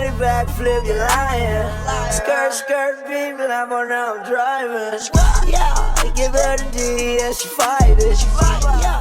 money back, flip, you lying. Skirt, skirt, beam, I'm on now, I'm driving. Yeah, I give her the D, yeah, she fight it. Yeah.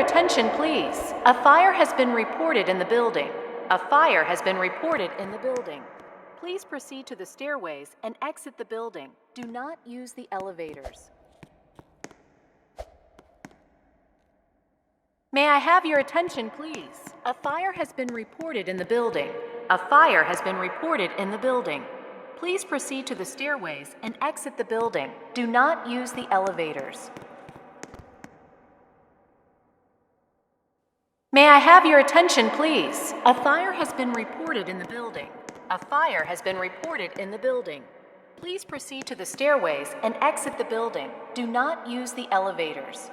Attention, please. A fire has been reported in the building. A fire has been reported in the building. Please proceed to the stairways and exit the building. Do not use the elevators. May I have your attention, please? A fire has been reported in the building. A fire has been reported in the building. Please proceed to the stairways and exit the building. Do not use the elevators. May I have your attention, please? A fire has been reported in the building. A fire has been reported in the building. Please proceed to the stairways and exit the building. Do not use the elevators.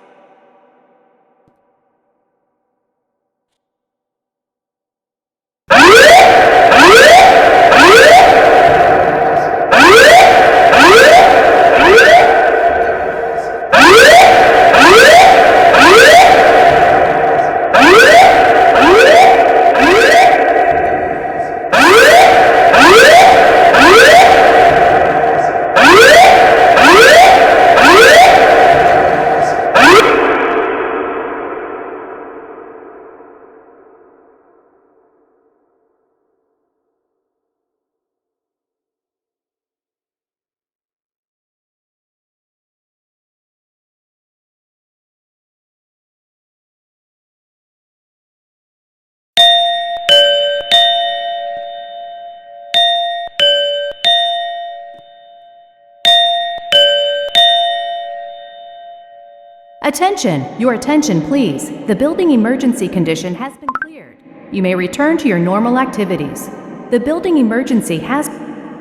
Attention! Your attention, please. The building emergency condition has been cleared. You may return to your normal activities. The building emergency has...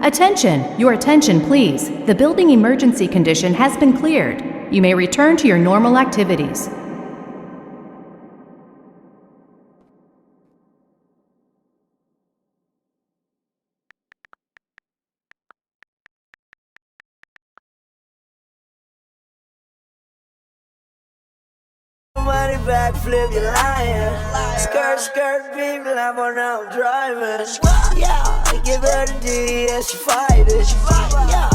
Attention! Your attention, please. The building emergency condition has been cleared. You may return to your normal activities. Money back, flip, you lying. Skirt, skirt, beam, I'm on now, I'm driving. Yeah, I give her the D, yeah, she fight it. Yeah.